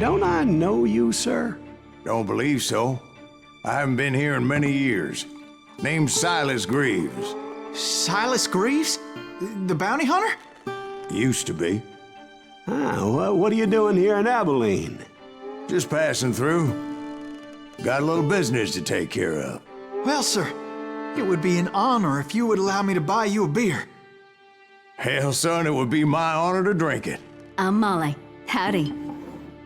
don't I know you, sir? Don't believe so. I haven't been here in many years. Name's Silas Greaves. Silas Greaves? The bounty hunter? Used to be. Ah, what are you doing here in Abilene? Just passing through. Got a little business to take care of. Well, sir, it would be an honor if you would allow me to buy you a beer. Hell, son, it would be my honor to drink it. I'm Molly. Howdy.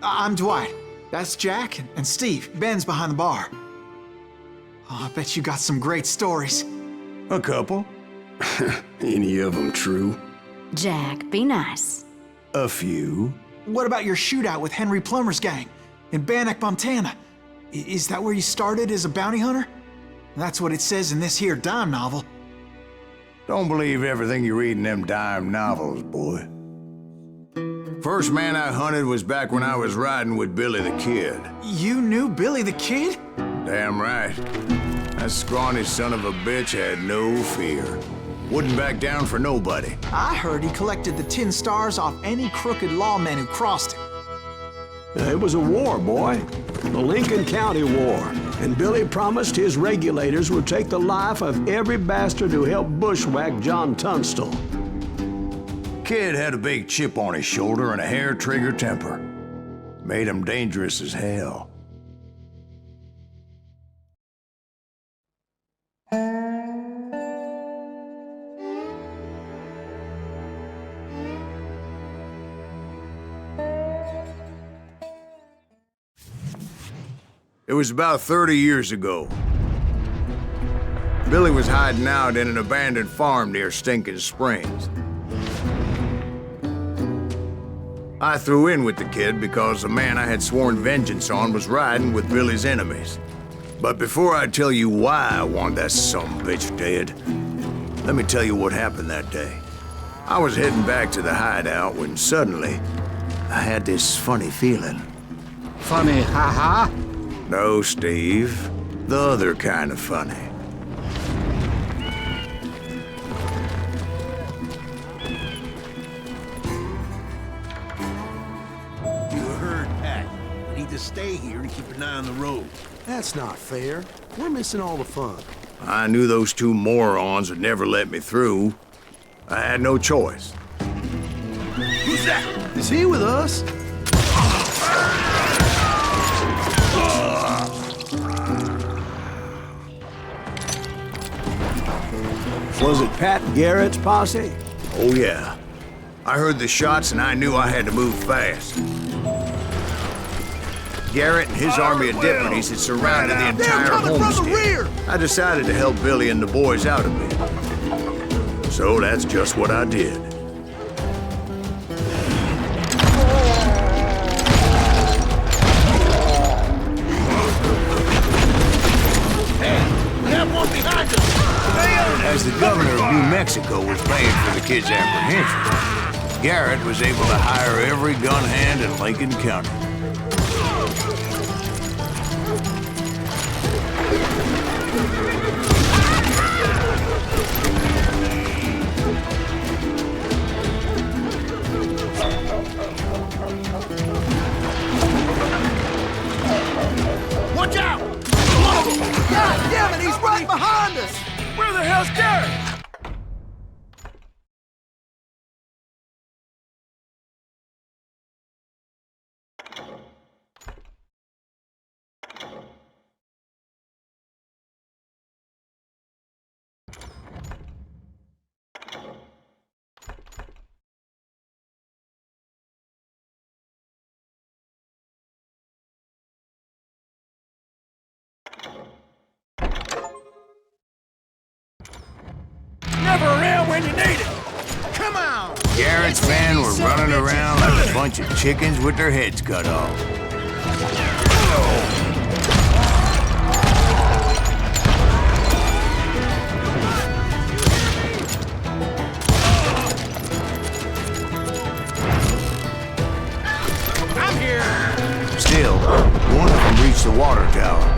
I'm Dwight. That's Jack and Steve. Ben's behind the bar. Oh, I bet you got some great stories. A couple. Any of them true? Jack, be nice. A few. What about your shootout with Henry Plummer's gang in Bannock, Montana? Is that where you started as a bounty hunter? That's what it says in this here dime novel. Don't believe everything you read in them dime novels, boy. First man I hunted was back when I was riding with Billy the Kid. You knew Billy the Kid? Damn right. That scrawny son of a bitch had no fear. Wouldn't back down for nobody. I heard he collected the 10 stars off any crooked lawmen who crossed him. It was a war, boy. The Lincoln County War. And Billy promised his regulators would take the life of every bastard who helped bushwhack John Tunstall. Kid had a big chip on his shoulder and a hair-trigger temper. Made him dangerous as hell. It was about 30 years ago. Billy was hiding out in an abandoned farm near Stinking Springs. I threw in with the kid because the man I had sworn vengeance on was riding with Billy's enemies. But before I tell you why I want that sumbitch dead, let me tell you what happened that day. I was heading back to the hideout when suddenly I had this funny feeling. Funny, ha-ha? No, Steve. The other kind of funny. You heard Pat. We need to stay here and keep an eye on the road. That's not fair. We're missing all the fun. I knew those two morons would never let me through. I had no choice. Who's that? Is he with us? Was it Pat Garrett's posse? Oh, yeah. I heard the shots and I knew I had to move fast. Garrett and his army of deputies had surrounded the entire homestead. I decided to help Billy and the boys out a bit. So that's just what I did. We have one behind us! As the governor of New Mexico was paying for the kid's apprehension, Garrett was able to hire every gun hand in Lincoln County. Watch out! God damn it, he's right behind us! Where the hell's Garrett? Never around when you need it. Come on! Garrett's men were running around like a bunch of chickens with their heads cut off. I'm here! Still, one of them reached the water tower.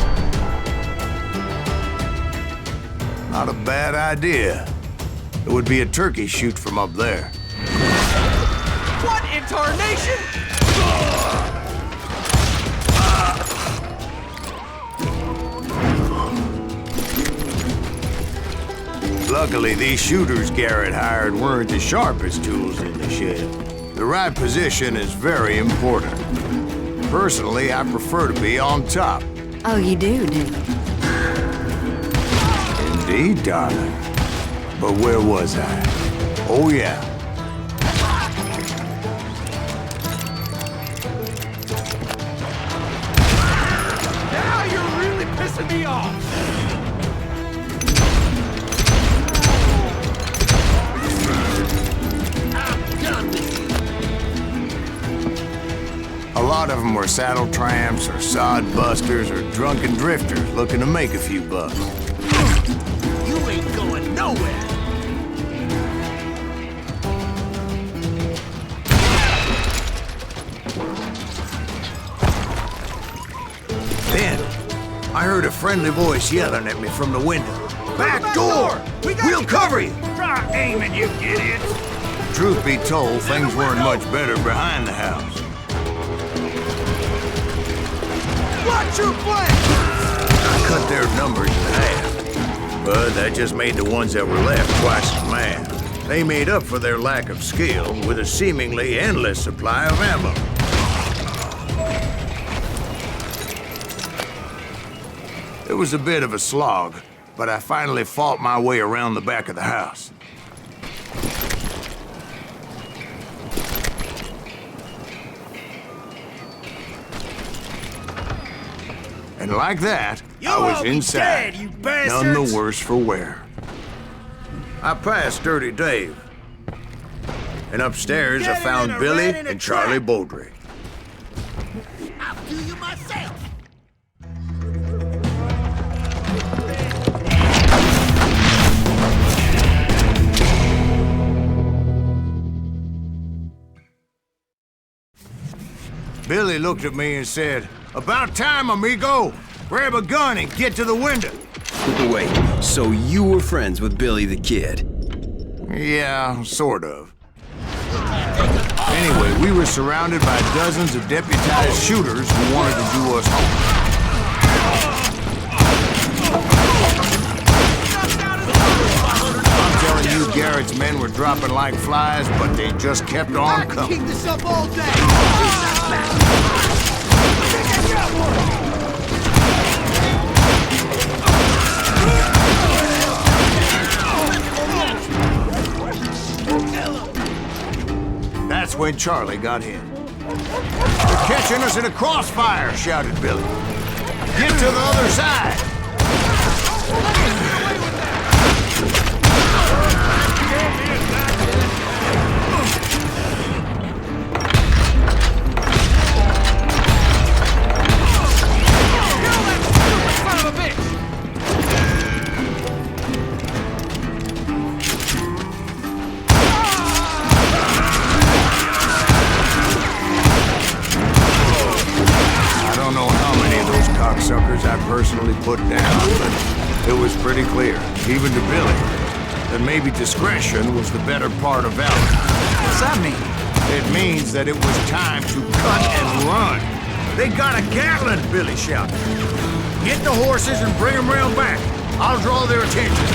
Not a bad idea. It would be a turkey shoot from up there. What in tarnation? Luckily, these shooters Garrett hired weren't the sharpest tools in the shed. The right position is very important. Personally, I prefer to be on top. Oh, you do you? Indeed, darling. But where was I? Oh, yeah. Now you're really pissing me off! I'm done with you! A lot of them were saddle tramps or sod busters or drunken drifters looking to make a few bucks. You ain't going nowhere! Then, I heard a friendly voice yelling at me from the window. Back door! We'll cover you! Try aiming, you idiots! Truth be told, things weren't much better behind the house. Watch your flank! I cut their numbers in half, but that just made the ones that were left twice as mad. They made up for their lack of skill with a seemingly endless supply of ammo. It was a bit of a slog, but I finally fought my way around the back of the house. And like that, I was inside, dead, you none bastards! the worse for wear. I passed Dirty Dave, and upstairs I Get him found in a Billy rat in a and Charlie trap. Beaudry. I'll do you myself! Billy looked at me and said, "About time, amigo! Grab a gun and get to the window." Wait, so you were friends with Billy the Kid? Yeah, sort of. Anyway, we were surrounded by dozens of deputized shooters who wanted to do us harm. I'm telling you, Garrett's men were dropping like flies, but they just kept I on can coming. keep this up all day! That's when Charlie got hit. "They're catching us in a crossfire," shouted Billy. "Get to the other side!" Suckers I personally put down, but it was pretty clear, even to Billy, that maybe discretion was the better part of valor. What's that mean? It means that it was time to cut and run. "They got a Gatling!" Billy shouted. "Get the horses and bring them round back. I'll draw their attention."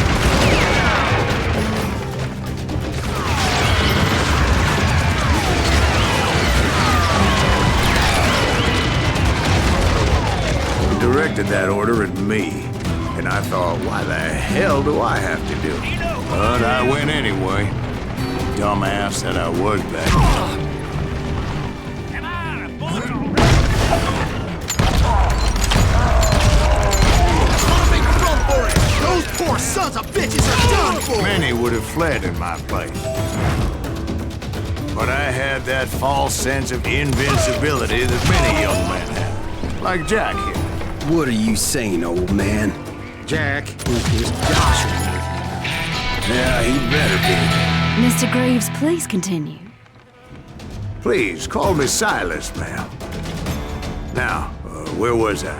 Directed that order at me, and I thought, why the hell do I have to do it? But I went anyway. Dumbass that I was back then. Make a run for it! Those poor sons of bitches are done for! Many would have fled in my place. But I had that false sense of invincibility that many young men have. Like Jack here. What are you saying, old man? Jack is joshing with you. Yeah, he better be. Mr. Greaves, please continue. Please, call me Silas, ma'am. Now, where was I?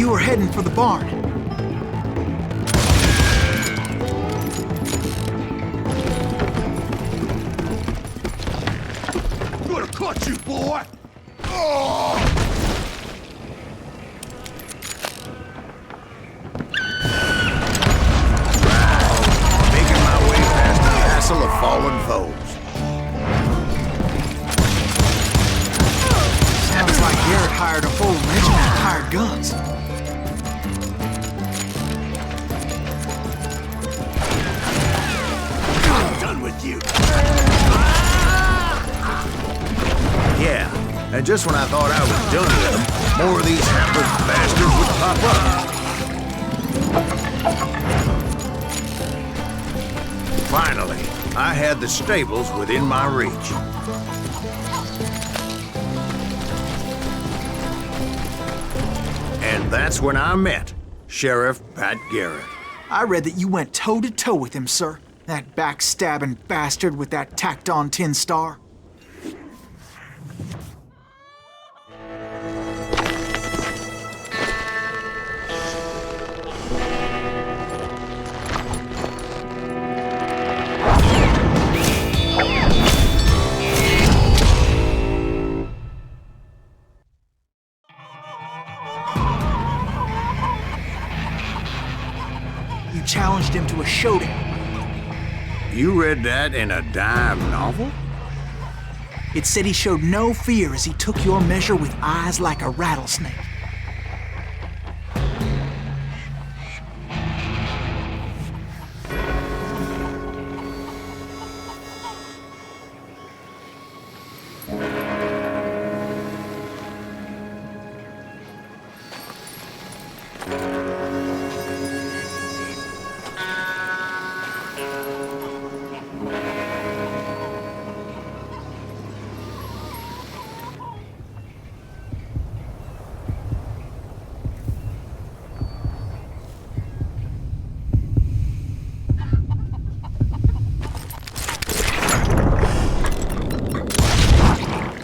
You were heading for the barn. Gonna cut you, boy! Oh! Making my way past the castle of fallen foes. Sounds like Garrett hired a whole regiment of hired guns. I'm done with you! Yeah, and just when I thought I was done with them, more of these hapless bastards would pop up. Finally, I had the stables within my reach. And that's when I met Sheriff Pat Garrett. I read that you went toe-to-toe with him, sir. That backstabbing bastard with that tacked-on tin star. You challenged him to a showdown. You read that in a dime novel? It said he showed no fear as he took your measure with eyes like a rattlesnake.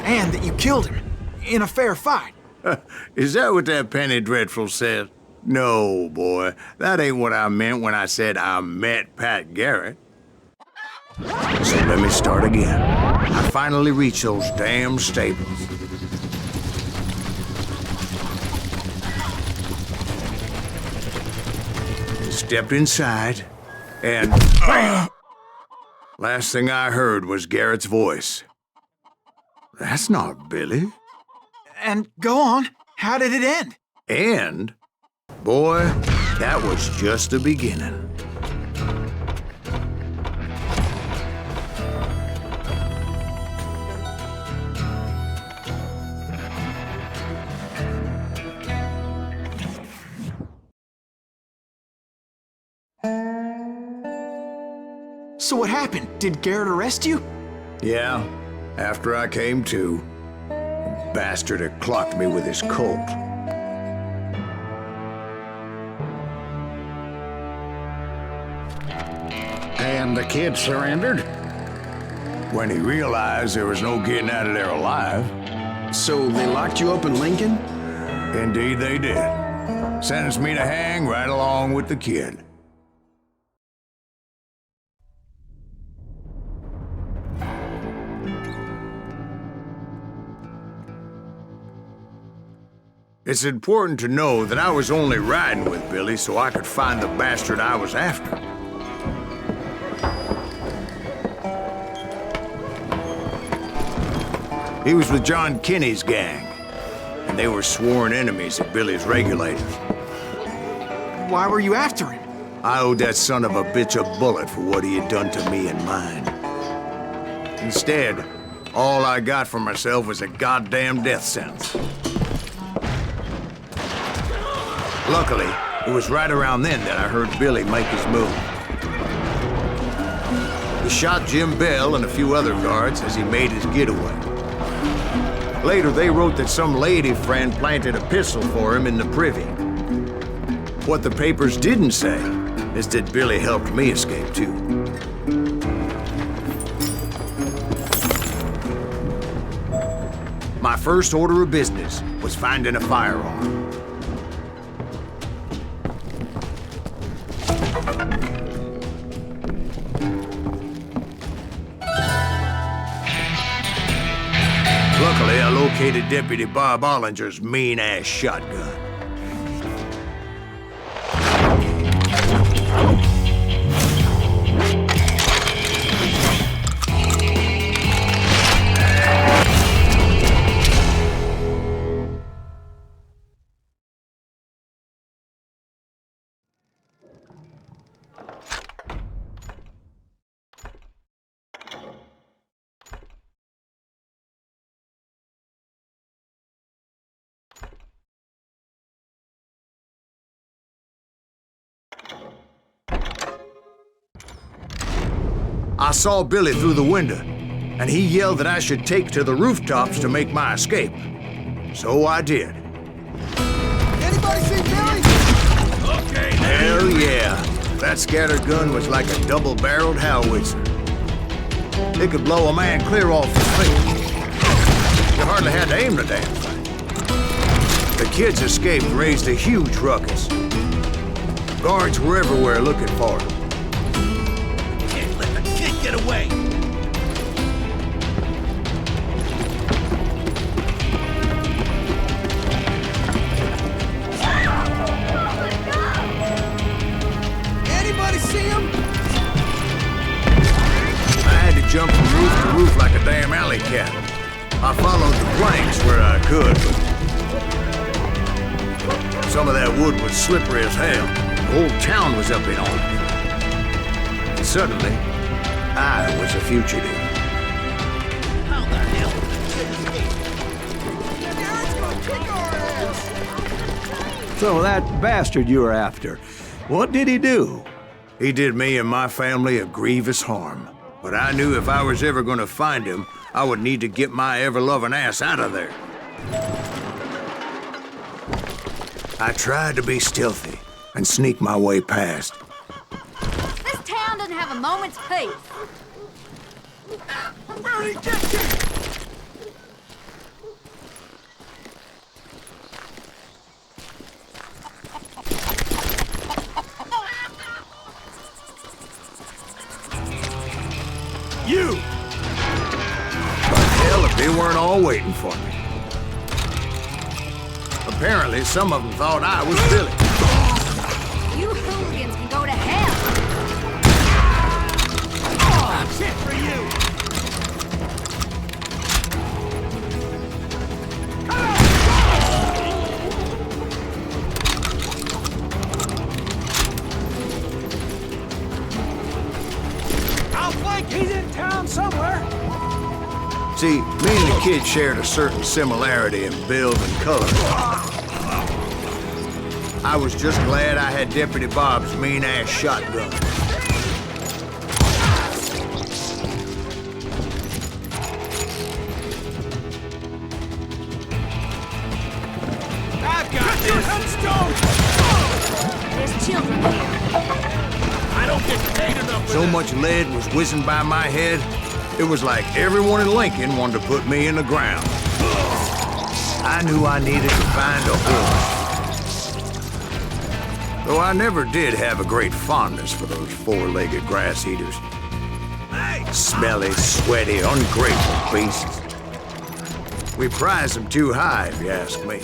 And that you killed him in a fair fight. Is that what that Penny Dreadful said? No, boy. That ain't what I meant when I said I met Pat Garrett. So let me start again. I finally reached those damn stables. Stepped inside, and last thing I heard was Garrett's voice. That's not Billy. And go on, how did it end? And, boy, that was just the beginning. So what happened? Did Garrett arrest you? Yeah, after I came to, the bastard had clocked me with his Colt. And the kid surrendered? When he realized there was no getting out of there alive. So they locked you up in Lincoln? Indeed they did. Sentenced me to hang right along with the kid. It's important to know that I was only riding with Billy so I could find the bastard I was after. He was with John Kinney's gang, and they were sworn enemies of Billy's regulators. Why were you after him? I owed that son of a bitch a bullet for what he had done to me and mine. Instead, all I got for myself was a goddamn death sentence. Luckily, it was right around then that I heard Billy make his move. He shot Jim Bell and a few other guards as he made his getaway. Later, they wrote that some lady friend planted a pistol for him in the privy. What the papers didn't say is that Billy helped me escape, too. My first order of business was finding a firearm. Luckily, I located Deputy Bob Ollinger's mean-ass shotgun. I saw Billy through the window, and he yelled that I should take to the rooftops to make my escape. So I did. Anybody see Billy? Okay, Hell yeah. That scatter gun was like a double-barreled howitzer. It could blow a man clear off his feet. You hardly had to aim the damn thing. The kids escaped and raised a huge ruckus. Guards were everywhere looking for him. can't let the kid get away. Anybody see him? I had to jump from roof to roof like a damn alley cat. I followed the planks where I could, but some of that wood was slippery as hell. The whole town was up in arms. And suddenly, I was a fugitive. How the hell did the kid escape? Garrett's gonna kick our ass! So that bastard you were after, what did he do? He did me and my family a grievous harm. But I knew if I was ever gonna find him, I would need to get my ever-loving ass out of there. I tried to be stealthy and sneak my way past. This town doesn't have a moment's peace. Brody, get him! You! But hell, if they weren't all waiting for me. Apparently, some of them thought I was Billy. You hooligans can go to hell. That's it for you! I'll flank you! He's in town somewhere! See, me and the kid shared a certain similarity in build and color. I was just glad I had Deputy Bob's mean-ass shotgun. I've got this! Headstone! There's children here. I don't get paid enough for So this. much lead was whizzing by my head, it was like everyone in Lincoln wanted to put me in the ground. I knew I needed to find a horse. Though I never did have a great fondness for those four-legged grass eaters. Hey! Smelly, sweaty, ungrateful beasts. We prize them too high, if you ask me.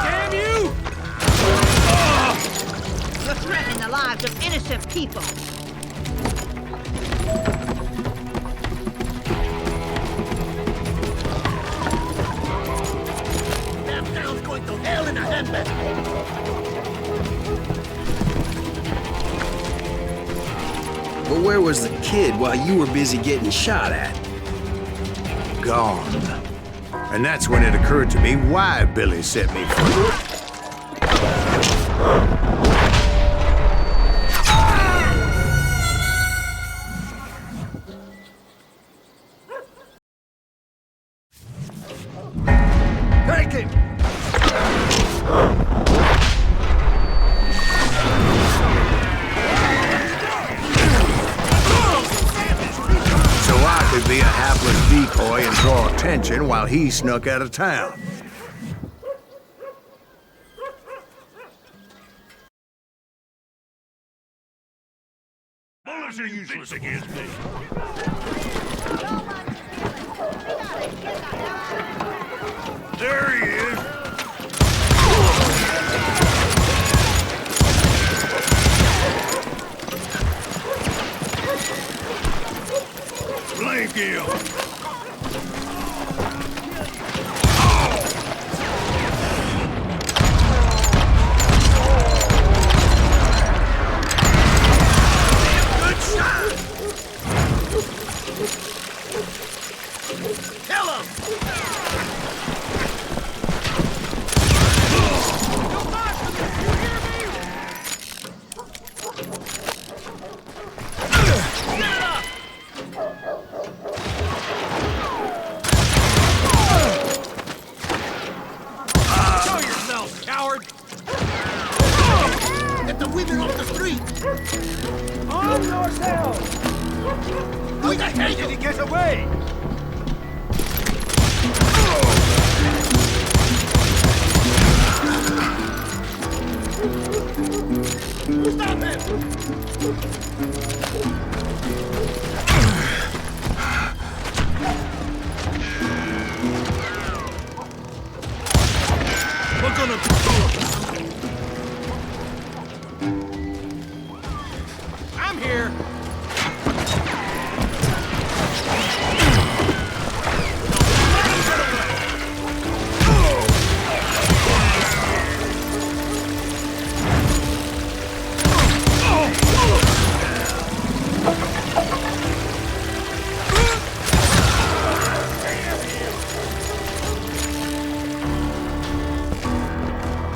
Damn you! You're threatening the lives of innocent people. Damn town's going to hell in a handbasket! But where was the kid while you were busy getting shot at? Gone. And that's when it occurred to me why Billy set me free. Take him! So I could be a hapless decoy and draw attention while he snuck out of town. Bullets are useless against me. There he is. Blink him. Get the women off the street! Arm yourself! How the hell did he get away? Stop him! We're gonna... I'm here!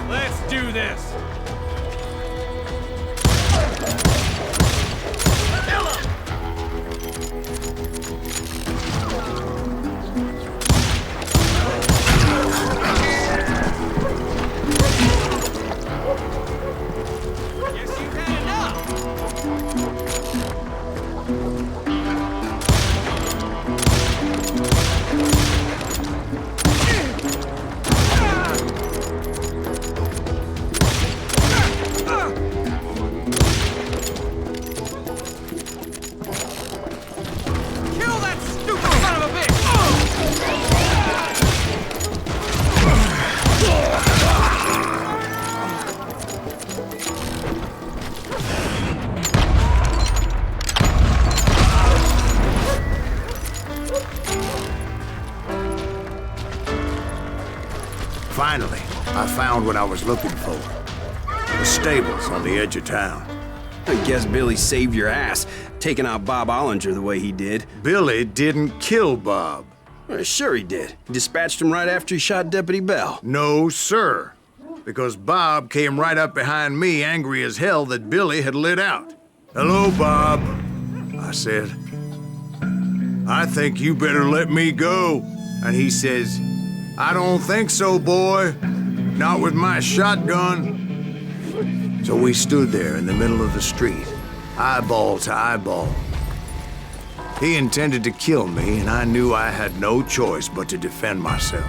Let's do this! Guess you've had enough! Kill that stupid son of a bitch! Finally, I found what I was looking for. The stables on the edge of town. I guess Billy saved your ass, taking out Bob Ollinger the way he did. Billy didn't kill Bob. Sure he did. He dispatched him right after he shot Deputy Bell. No, sir. Because Bob came right up behind me, angry as hell that Billy had lit out. "Hello, Bob," I said. "I think you better let me go." And he says, "I don't think so, boy. Not with my shotgun." So we stood there in the middle of the street, eyeball to eyeball. He intended to kill me, and I knew I had no choice but to defend myself.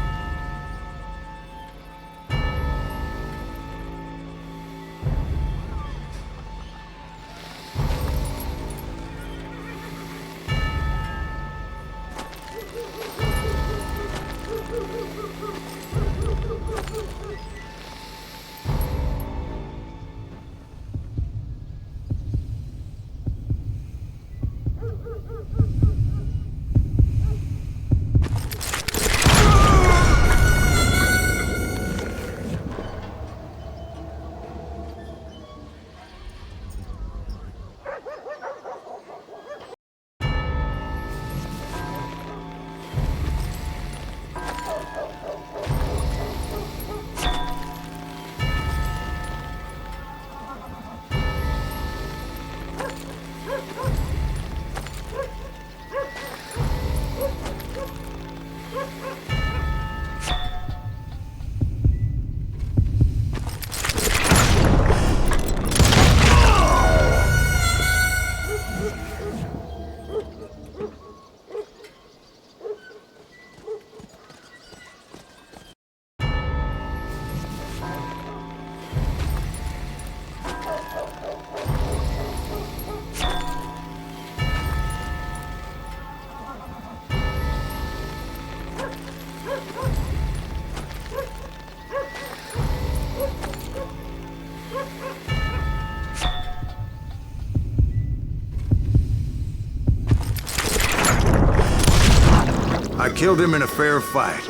killed him in a fair fight.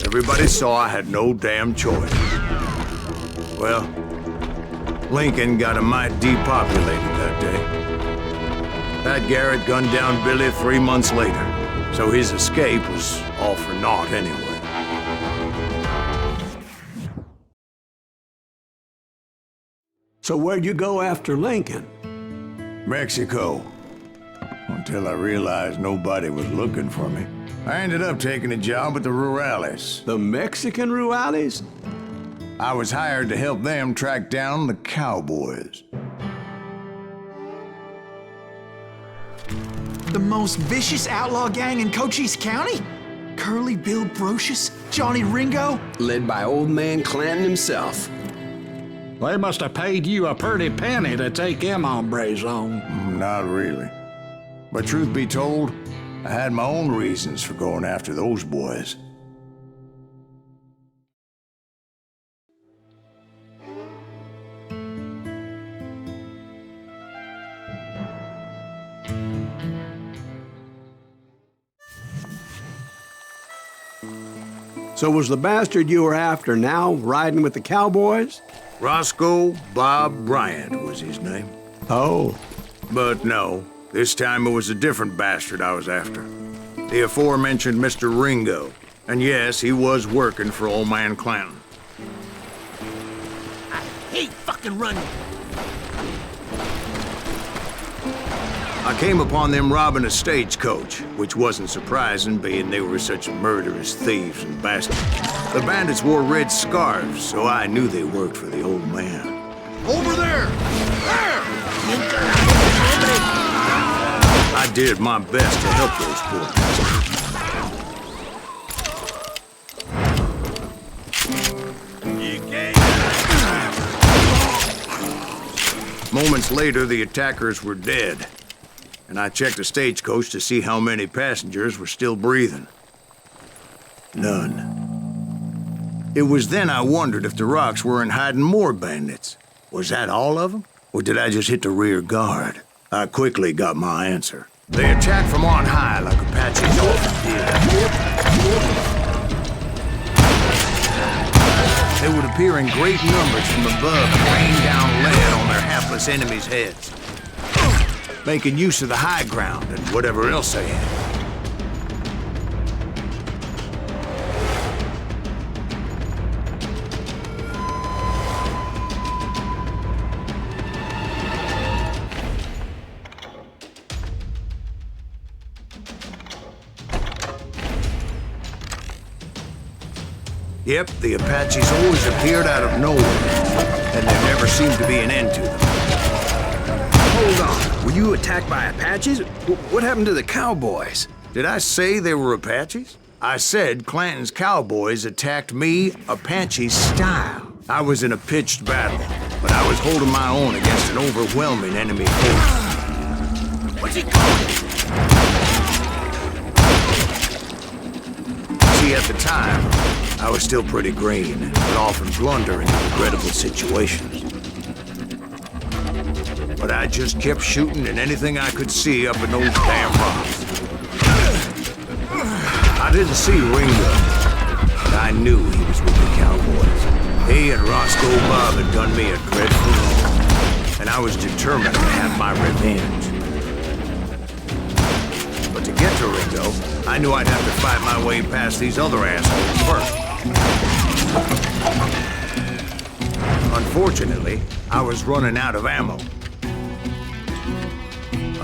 Everybody saw I had no damn choice. Well, Lincoln got a mite depopulated that day. Pat Garrett gunned down Billy 3 months later, so his escape was all for naught anyway. So where'd you go after Lincoln? Mexico. Until I realized nobody was looking for me. I ended up taking a job at the Rurales. The Mexican Rurales? I was hired to help them track down the cowboys. The most vicious outlaw gang in Cochise County? Curly Bill Brocious? Johnny Ringo? Led by old man Clanton himself. They must have paid you a pretty penny to take them hombres on. Not really. But truth be told, I had my own reasons for going after those boys. So was the bastard you were after now riding with the cowboys? Roscoe Bob Bryant was his name. Oh. But no, this time it was a different bastard I was after. The aforementioned Mr. Ringo. And yes, he was working for old man Clanton. I hate fucking running. I came upon them robbing a stagecoach, which wasn't surprising, being they were such murderous thieves and bastards. The bandits wore red scarves, so I knew they worked for the old man. Over there! There! I did my best to help those poor. Moments later, the attackers were dead. And I checked the stagecoach to see how many passengers were still breathing. None. It was then I wondered if the rocks weren't hiding more bandits. Was that all of them? Or did I just hit the rear guard? I quickly got my answer. They attacked from on high like Apaches often did. They would appear in great numbers from above and rain down lead on their hapless enemies' heads, making use of the high ground and whatever else they had. Yep, the Apaches always appeared out of nowhere, and there never seemed to be an end to them. Hold on. Were you attacked by Apaches? What happened to the cowboys? Did I say they were Apaches? I said Clanton's cowboys attacked me Apache style. I was in a pitched battle, but I was holding my own against an overwhelming enemy force. What's he calling? See, at the time, I was still pretty green, but often blunder in regrettable situations. But I just kept shooting at anything I could see up in those damn rocks. I didn't see Ringo, but I knew he was with the cowboys. He and Roscoe Bob had done me a dreadful wrong, and I was determined to have my revenge. But to get to Ringo, I knew I'd have to fight my way past these other assholes first. Unfortunately, I was running out of ammo.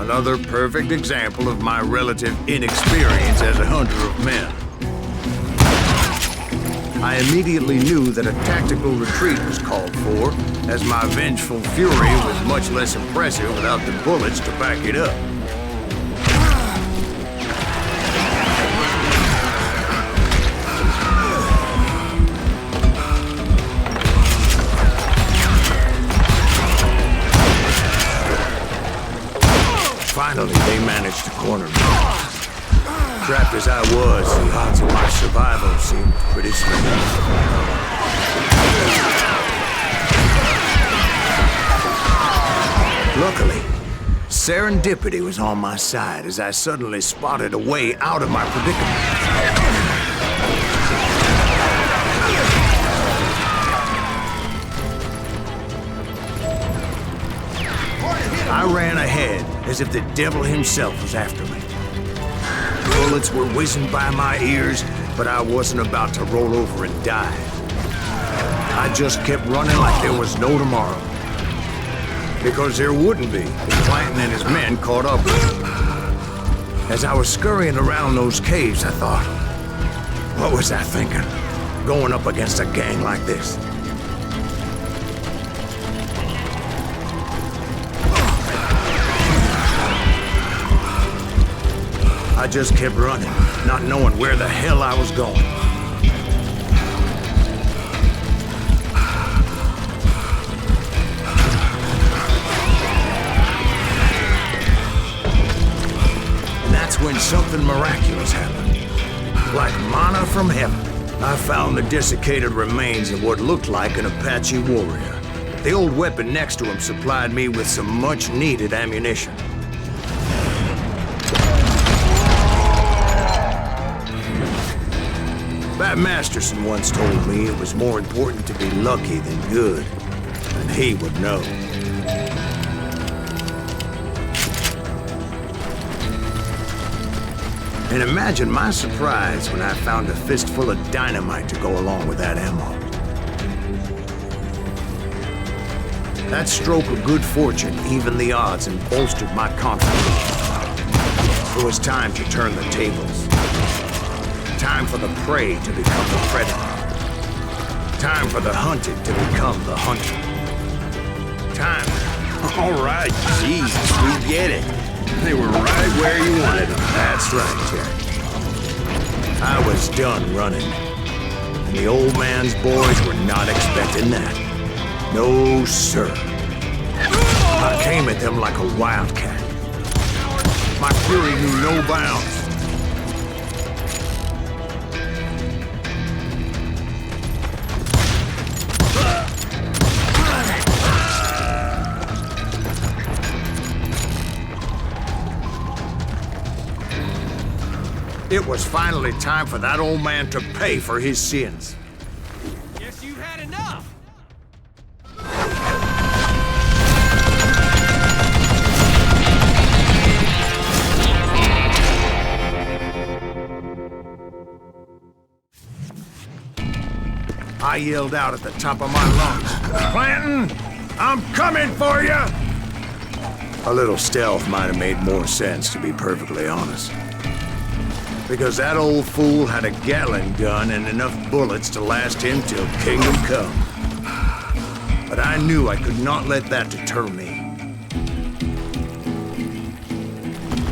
Another perfect example of my relative inexperience as a hunter of men. I immediately knew that a tactical retreat was called for, as my vengeful fury was much less impressive without the bullets to back it up. Finally, they managed to corner me. Trapped as I was, the odds of my survival seemed pretty slim. Luckily, serendipity was on my side as I suddenly spotted a way out of my predicament. I ran ahead as if the devil himself was after me. Bullets were whizzing by my ears, but I wasn't about to roll over and die. I just kept running like there was no tomorrow. Because there wouldn't be if Clanton and his men caught up with me. As I was scurrying around those caves, I thought, what was I thinking? Going up against a gang like this? I just kept running, not knowing where the hell I was going. And that's when something miraculous happened. Like manna from heaven, I found the desiccated remains of what looked like an Apache warrior. The old weapon next to him supplied me with some much-needed ammunition. Bat Masterson once told me it was more important to be lucky than good, and he would know. And imagine my surprise when I found a fistful of dynamite to go along with that ammo. That stroke of good fortune evened the odds and bolstered my confidence. It was time to turn the tables. Time for the prey to become the predator. Time for the hunted to become the hunter. Time. All right, Jesus, we get it. They were right where you wanted them. That's right, Jack. I was done running. And the old man's boys were not expecting that. No, sir. I came at them like a wildcat. My fury knew no bounds. It was finally time for that old man to pay for his sins. Guess you've had enough. I yelled out at the top of my lungs, "Clanton, I'm coming for you!" A little stealth might have made more sense, to be perfectly honest. Because that old fool had a Gatling gun and enough bullets to last him till kingdom come. But I knew I could not let that deter me.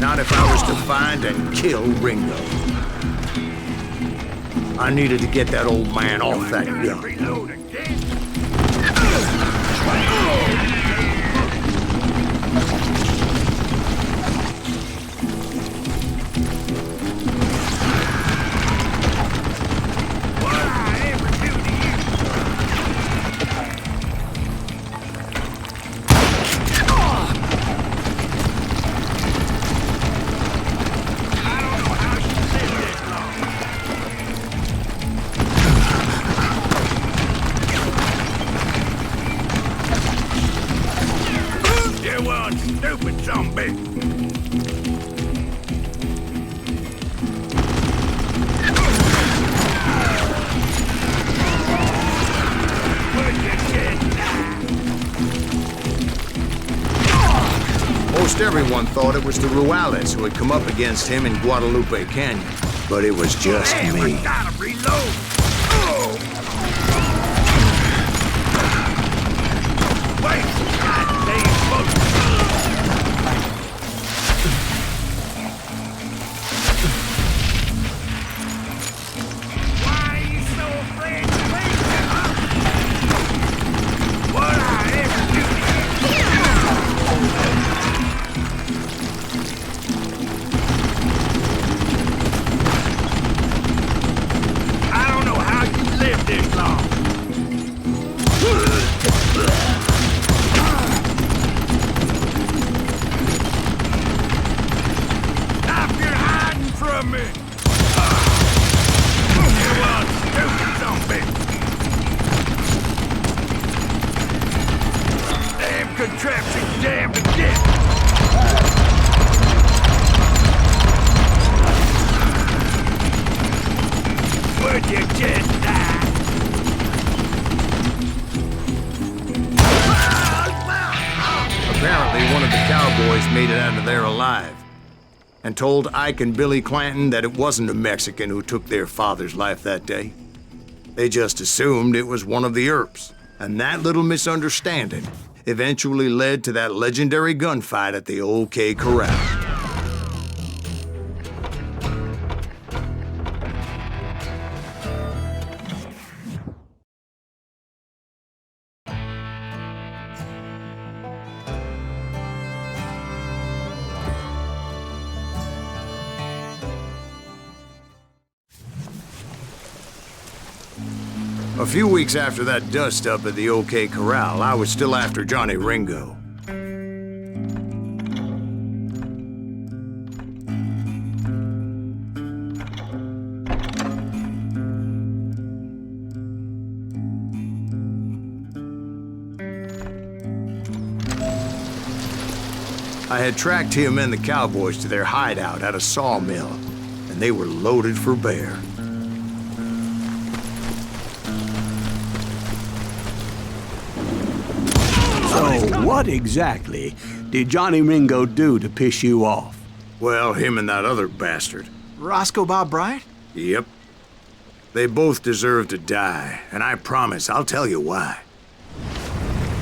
Not if I was to find and kill Ringo. I needed to get that old man off that gun. Stupid zombie! Most everyone thought it was the Juarez who had come up against him in Guadalupe Canyon, but it was just me. I gotta reload! Wait! Goddamn bullets! I don't know cowboys made it out of there alive, and told Ike and Billy Clanton that it wasn't a Mexican who took their father's life that day. They just assumed it was one of the Earps, and that little misunderstanding eventually led to that legendary gunfight at the OK Corral. A few weeks after that dust-up at the OK Corral, I was still after Johnny Ringo. I had tracked him and the cowboys to their hideout at a sawmill, and they were loaded for bear. So, what exactly did Johnny Ringo do to piss you off? Well, him and that other bastard. Roscoe Bob Bryant? Yep. They both deserve to die, and I promise I'll tell you why.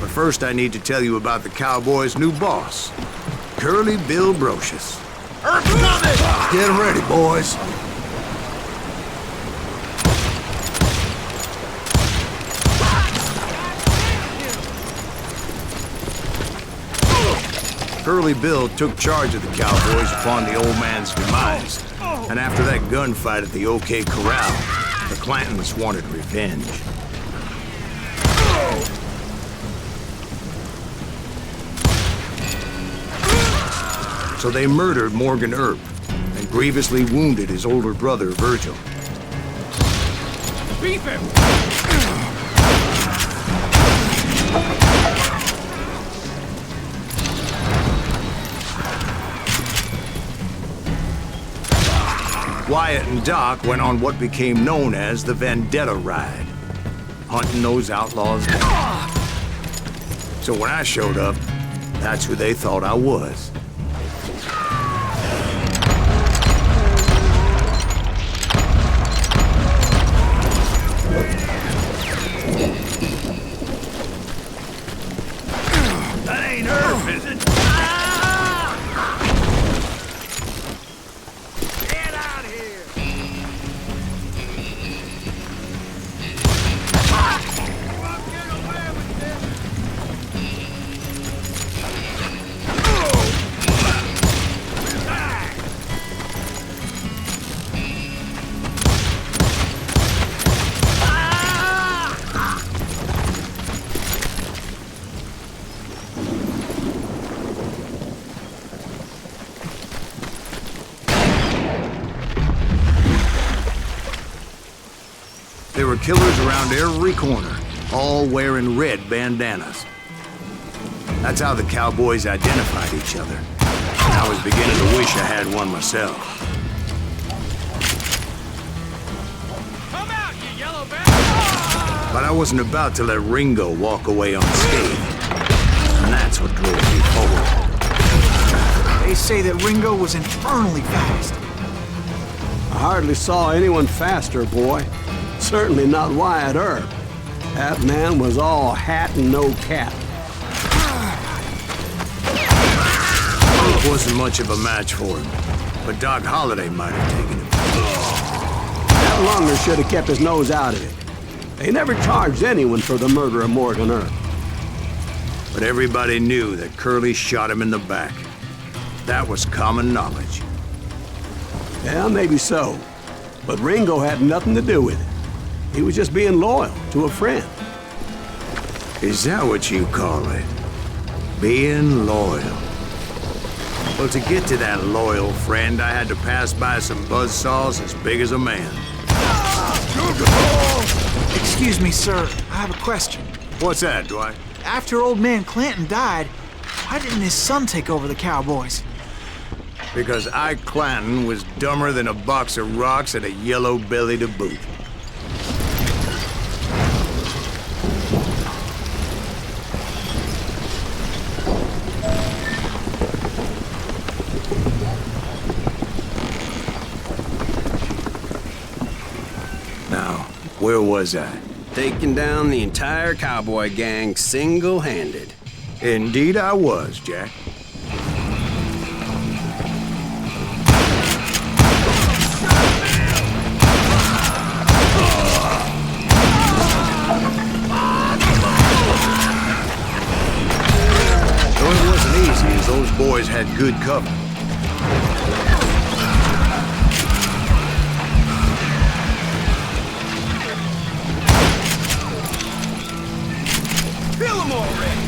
But first I need to tell you about the Cowboys' new boss, Curly Bill Brocious. Earth coming! Get ready, boys. Curly Bill took charge of the Cowboys upon the old man's demise, and after that gunfight at the OK Corral, the Clantons wanted revenge. So they murdered Morgan Earp and grievously wounded his older brother, Virgil. Beef him! Wyatt and Doc went on what became known as the Vendetta Ride, hunting those outlaws down. So when I showed up, that's who they thought I was. That ain't Earp, is it? Get out here! Won't get away with this! There were killers around every corner, all wearing red bandanas. That's how the Cowboys identified each other. And I was beginning to wish I had one myself. Come out, you yellow bastard! But I wasn't about to let Ringo walk away unscathed. And that's what drove me forward. They say that Ringo was infernally fast. I hardly saw anyone faster, boy. Certainly not Wyatt Earp. That man was all hat and no cap. Earp wasn't much of a match for him, but Doc Holliday might have taken him. That Lunger should have kept his nose out of it. They never charged anyone for the murder of Morgan Earp. But everybody knew that Curly shot him in the back. That was common knowledge. Yeah, maybe so. But Ringo had nothing to do with it. He was just being loyal to a friend. Is that what you call it? Being loyal? Well, to get to that loyal friend, I had to pass by some buzzsaws as big as a man. Excuse me, sir. I have a question. What's that, Dwight? After old man Clanton died, why didn't his son take over the Cowboys? Because Ike Clanton was dumber than a box of rocks and a yellow belly to boot. Where was I? Taking down the entire cowboy gang single-handed. Indeed I was, Jack. Though it wasn't easy, as those boys had good cover. Kill them already!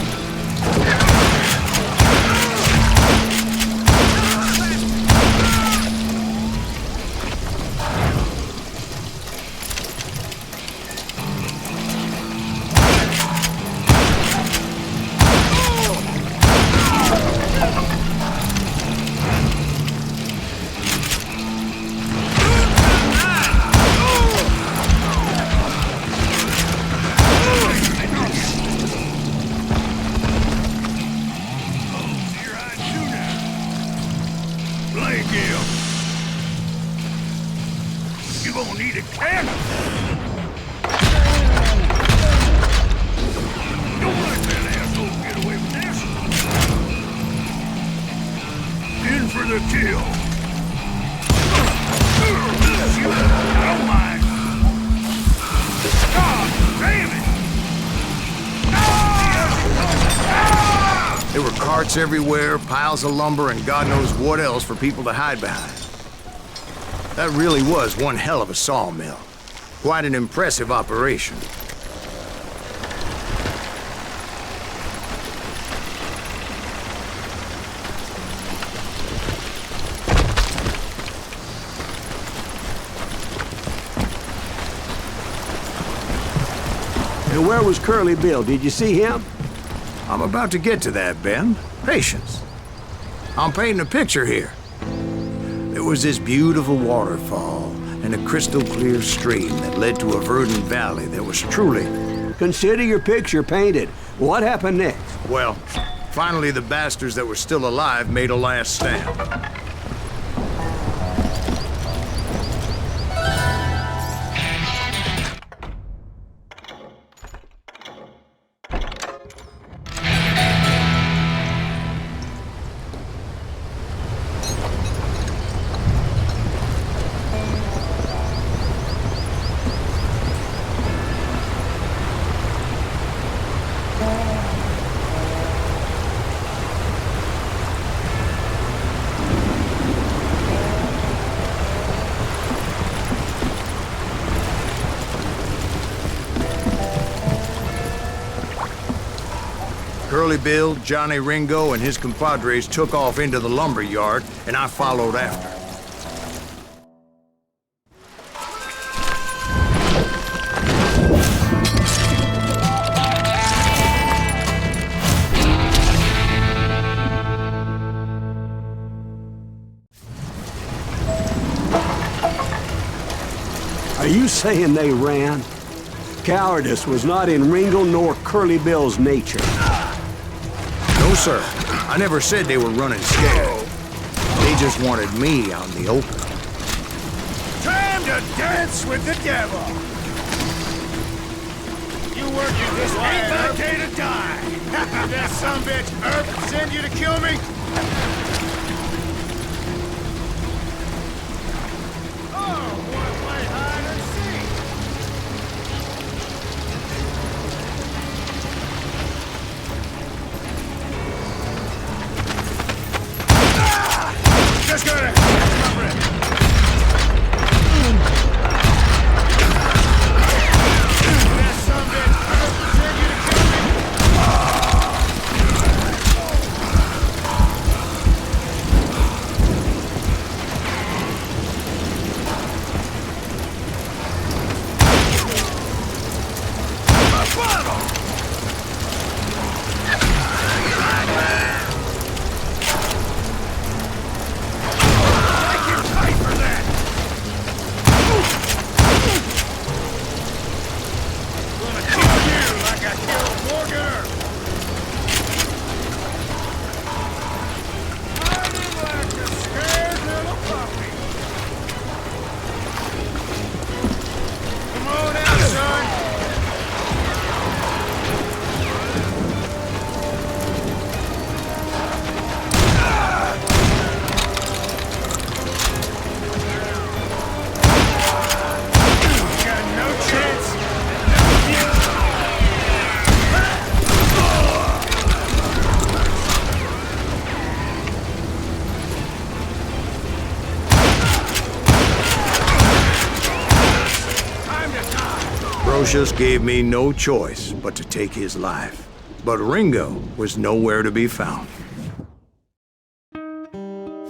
You gonna need a cannon. Don't let that asshole get away with this. In for the kill. I don't mind. God damn it! There were carts everywhere, piles of lumber, and God knows what else for people to hide behind. That really was one hell of a sawmill. Quite an impressive operation. And where was Curly Bill? Did you see him? I'm about to get to that, Ben. Patience. I'm painting a picture here. There was this beautiful waterfall and a crystal clear stream that led to a verdant valley that was truly... Consider your picture painted. What happened next? Well, finally the bastards that were still alive made a last stand. Curly Bill, Johnny Ringo, and his compadres took off into the lumber yard, and I followed after. Are you saying they ran? Cowardice was not in Ringo nor Curly Bill's nature. No, sir. I never said they were running scared. They just wanted me out in the open. Time to dance with the devil. You working this way? Ain't okay to die. That sumbitch Earth send you to kill me? Oh, wanna play hide and seek? Just gonna cover it. That sumbitch Earth send you to kill me? Ambrosius gave me no choice but to take his life. But Ringo was nowhere to be found.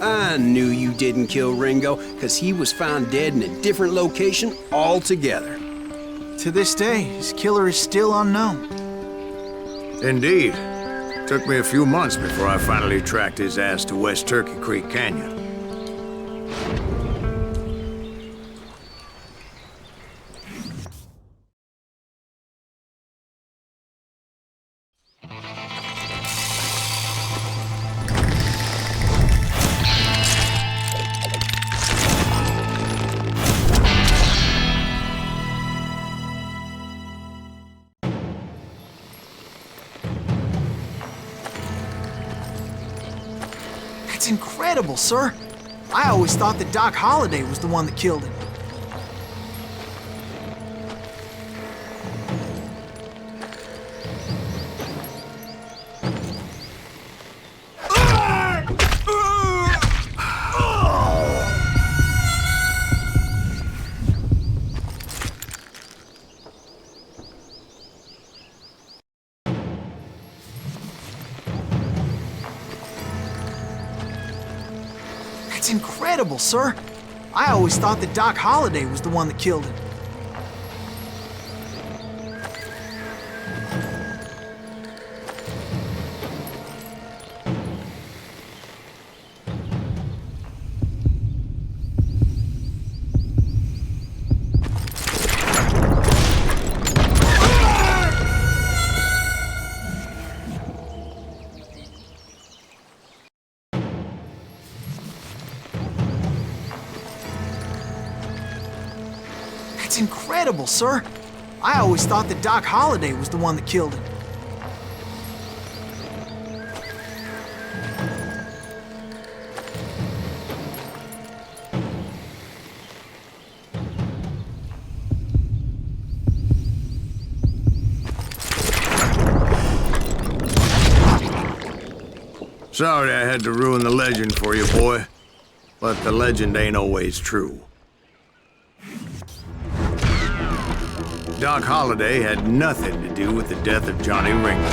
I knew you didn't kill Ringo, because he was found dead in a different location altogether. To this day, his killer is still unknown. Indeed. Took me a few months before I finally tracked his ass to West Turkey Creek Canyon. That's incredible, sir. I always thought that Doc Holliday was the one that killed him. That's incredible, sir. I always thought that Doc Holliday was the one that killed him. That's incredible, sir. I always thought that Doc Holliday was the one that killed him. Sorry I had to ruin the legend for you, boy. But the legend ain't always true. Doc Holliday had nothing to do with the death of Johnny Ringo.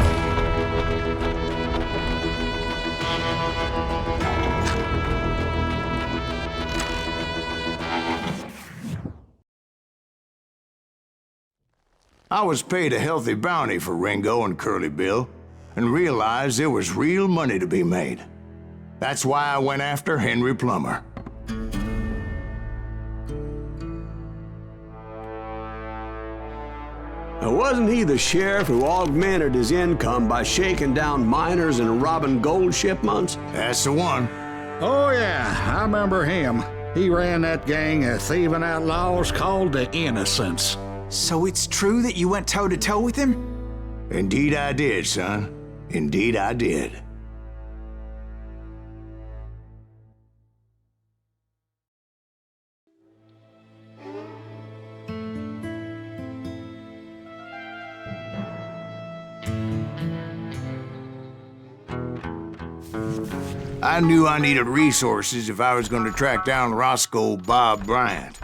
I was paid a healthy bounty for Ringo and Curly Bill, and realized there was real money to be made. That's why I went after Henry Plummer. Now, wasn't he the sheriff who augmented his income by shaking down miners and robbing gold shipments? That's the one. Oh, yeah, I remember him. He ran that gang of thieving outlaws called the Innocents. So it's true that you went toe-to-toe with him? Indeed I did, son. Indeed I did. I knew I needed resources if I was going to track down Roscoe Bob Bryant.